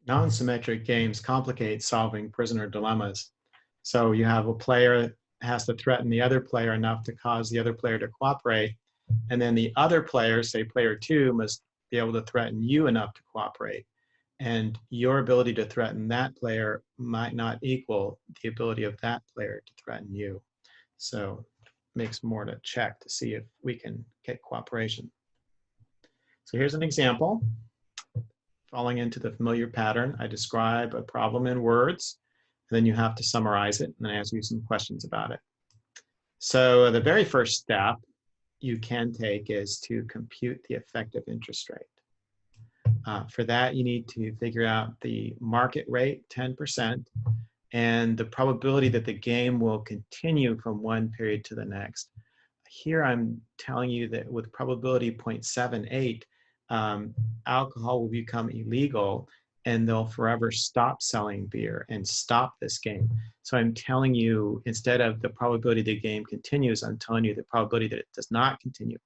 Non-symmetric games complicate solving prisoner dilemmas. So you have a player has to threaten the other player enough to cause the other player to cooperate, and then the other player, say player two, must be able to threaten you enough to cooperate. And your ability to threaten that player might not equal the ability of that player to threaten you. So it makes more to check to see if we can get cooperation. So here's an example. Falling into the familiar pattern, I describe a problem in words, and then you have to summarize it, and I ask you some questions about it. So the very first step you can take is to compute the effective interest rate. For that, you need to figure out the market rate, 10%, and the probability that the game will continue from one period to the next. Here I'm telling you that with probability 0.78, alcohol will become illegal and they'll forever stop selling beer and stop this game. So I'm telling you, instead of the probability the game continues, I'm telling you the probability that it does not continue.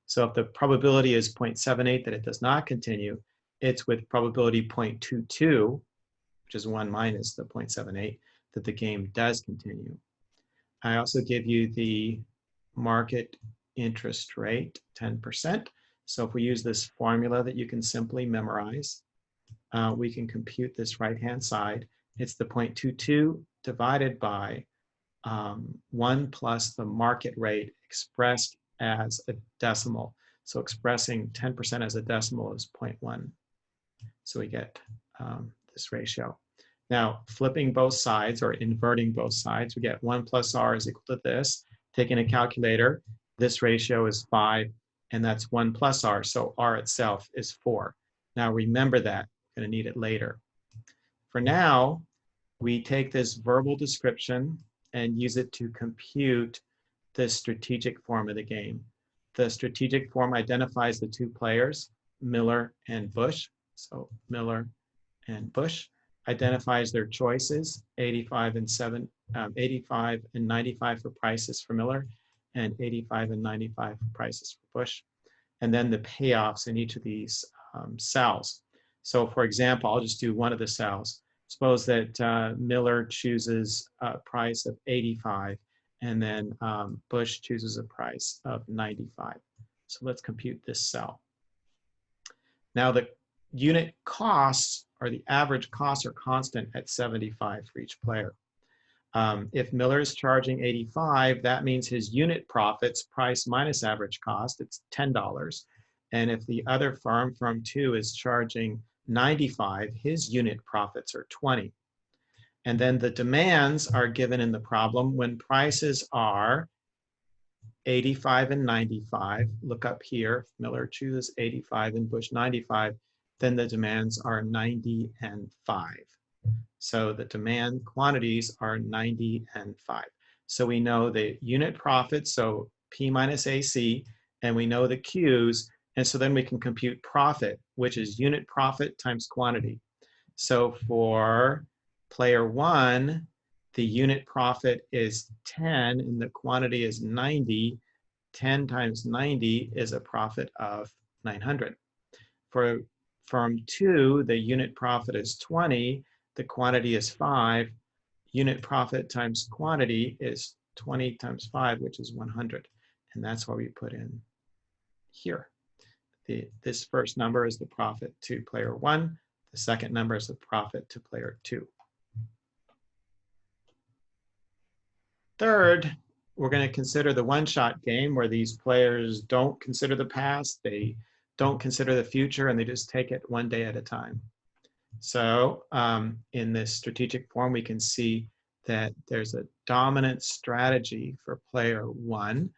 So if the probability is 0.78 that it does not continue, it's with probability 0.22, which is 1 minus the 0.78, that the game does continue. I also give you the market interest rate, 10%. So if we use this formula that you can simply memorize, we can compute this right-hand side. It's the 0.22 divided by 1 plus the market rate expressed as a decimal. So expressing 10% as a decimal is 0.1. So we get this ratio. Now, flipping both sides or inverting both sides, we get 1 plus r is equal to this. Taking a calculator, this ratio is 5, and that's 1 plus r, so r itself is 4. Now remember that, we're going to need it later. For now, we take this verbal description and use it to compute the strategic form of the game. The strategic form identifies the two players, Miller and Bush. So Miller and Bush identifies their choices, 85 and 95 for prices for Miller, and 85 and 95 for prices for Bush. And then the payoffs in each of these cells. So for example, I'll just do one of the cells. Suppose that Miller chooses a price of 85, and then Bush chooses a price of 95. So let's compute this cell. Now the unit costs, or the average costs, are constant at 75 for each player. If Miller is charging 85, that means his unit profits, price minus average cost, it's $10. And if the other firm 2, is charging 95, his unit profits are 20. And then the demands are given in the problem when prices are 85 and 95. Look up here, if Miller chooses 85 and Bush 95, then the demands are 90 and 5. So the demand quantities are 90 and 5. So we know the unit profit, so P minus AC, and we know the Qs, and so then we can compute profit, which is unit profit times quantity. So for player 1, the unit profit is 10 and the quantity is 90. 10 times 90 is a profit of 900. For firm 2, the unit profit is 20, the quantity is 5. Unit profit times quantity is 20 times 5, which is 100. And that's why we put in here. This first number is the profit to player 1. The second number is the profit to player 2. Third, we're going to consider the one-shot game where these players don't consider the past, they don't consider the future, and they just take it one day at a time. So in this strategic form, we can see that there's a dominant strategy for player 1.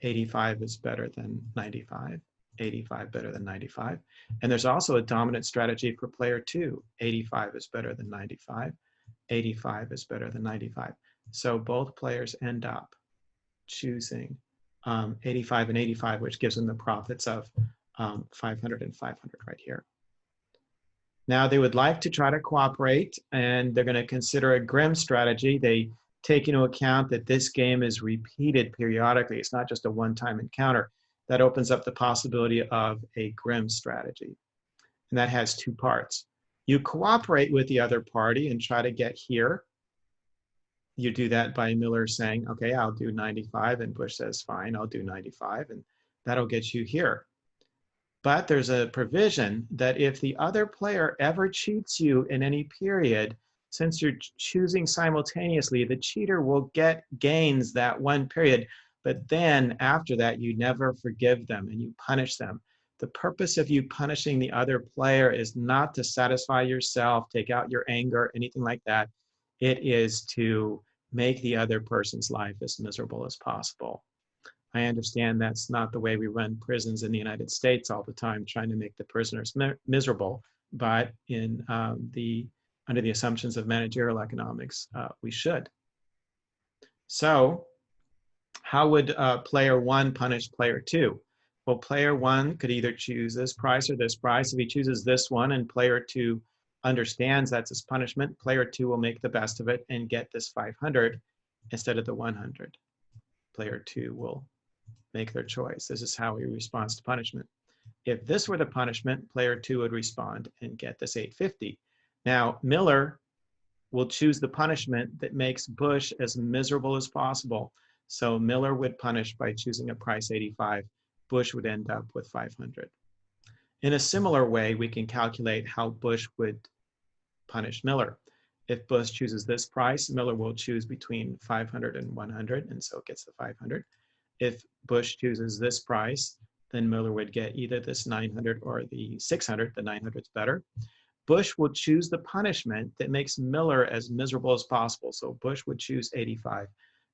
85 is better than 95. 85 better than 95. And there's also a dominant strategy for player 2. 85 is better than 95. 85 is better than 95. So both players end up choosing 85 and 85, which gives them the profits of 500 and 500 right here. Now they would like to try to cooperate, and they're going to consider a Grimm strategy. They take into account that this game is repeated periodically. It's not just a one-time encounter. That opens up the possibility of a Grimm strategy. And that has two parts. You cooperate with the other party and try to get here. You do that by Miller saying, okay, I'll do 95, and Bush says, fine, I'll do 95, and that'll get you here. But there's a provision that if the other player ever cheats you in any period, since you're choosing simultaneously, the cheater will get gains that one period, but then after that, you never forgive them and you punish them. The purpose of you punishing the other player is not to satisfy yourself, take out your anger, anything like that. It is to make the other person's life as miserable as possible. I understand that's not the way we run prisons in the United States all the time, trying to make the prisoners miserable, but in under the assumptions of managerial economics, we should. So how would player one punish player two? Well, player one could either choose this price or this price. If he chooses this one and player two understands that's his punishment, player two will make the best of it and get this 500 instead of the 100. Player two will make their choice. This is how he responds to punishment. If this were the punishment, player two would respond and get this 850. Now, Miller will choose the punishment that makes Bush as miserable as possible. So Miller would punish by choosing a price 85. Bush would end up with 500. In a similar way, we can calculate how Bush would punish Miller. If Bush chooses this price, Miller will choose between 500 and 100, and so it gets the 500. If Bush chooses this price, then Miller would get either this 900 or the 600. The 900 is better. Bush will choose the punishment that makes Miller as miserable as possible. So Bush would choose 85.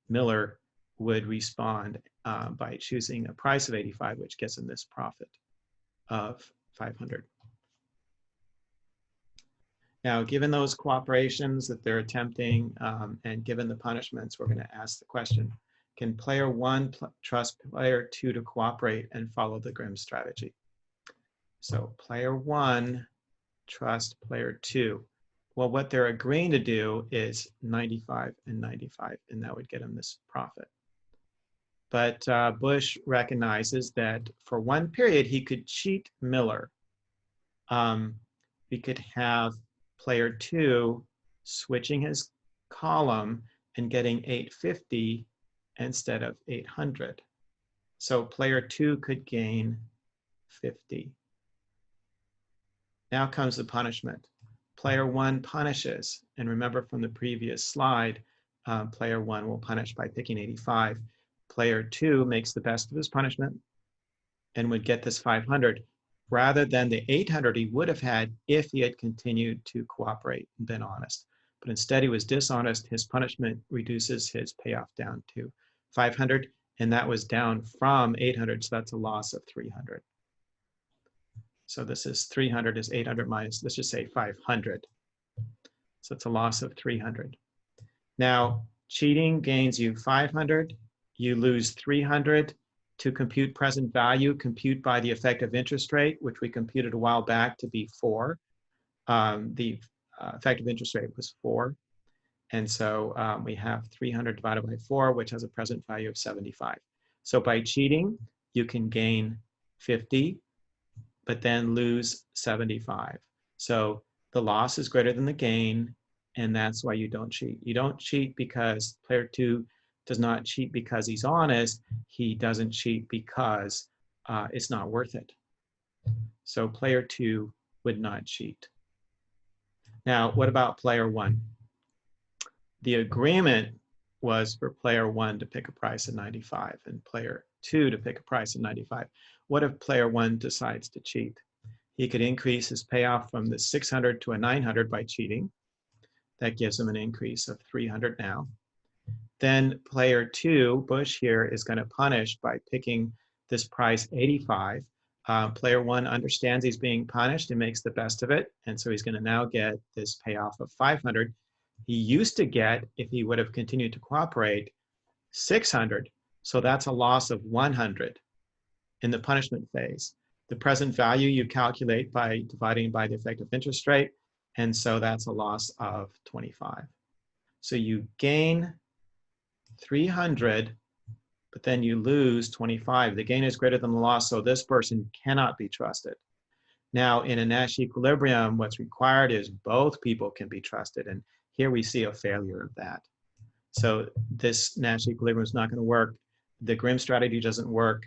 Miller would respond by choosing a price of 85, which gets him this profit of 500. Now, given those cooperations that they're attempting and given the punishments, we're going to ask the question, can player one trust player two to cooperate and follow the Grimm strategy? So player one trust player two. Well, what they're agreeing to do is 95 and 95, and that would get him this profit. But Bush recognizes that for one period, he could cheat Miller. We could have player two switching his column and getting 850 instead of 800. So player two could gain 50. Now comes the punishment. Player one punishes, and remember from the previous slide, player one will punish by picking 85. Player two makes the best of his punishment and would get this 500 rather than the 800 he would have had if he had continued to cooperate and been honest. But instead he was dishonest. His punishment reduces his payoff down to 500, and that was down from 800, so that's a loss of 300. So this is 300 is 800 minus, let's just say 500. So it's a loss of 300. Now, cheating gains you 500, you lose 300. To compute present value, compute by the effective interest rate, which we computed a while back to be 4. The effective interest rate was 4. And so we have 300 divided by 4, which has a present value of 75. So by cheating, you can gain 50, but then lose 75. So the loss is greater than the gain, and that's why you don't cheat. You don't cheat because player two does not cheat because he's honest. He doesn't cheat because it's not worth it. So player two would not cheat. Now, what about player one? The agreement was for player one to pick a price of 95 and player two to pick a price of 95. What if player one decides to cheat? He could increase his payoff from the 600 to a 900 by cheating. That gives him an increase of 300 now. Then player two, Bush here, is going to punish by picking this price 85. Player one understands he's being punished and makes the best of it. And so he's going to now get this payoff of 500. He used to get, if he would have continued to cooperate, 600. So that's a loss of 100 in the punishment phase. The present value you calculate by dividing by the effective interest rate. And so that's a loss of 25. So you gain 300, but then you lose 25. The gain is greater than the loss, so this person cannot be trusted. Now, in a Nash equilibrium, what's required is both people can be trusted. And here we see a failure of that. So this Nash equilibrium is not going to work. The Grimm strategy doesn't work.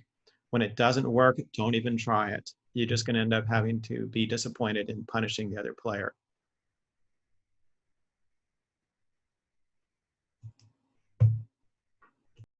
When it doesn't work, don't even try it. You're just going to end up having to be disappointed in punishing the other player.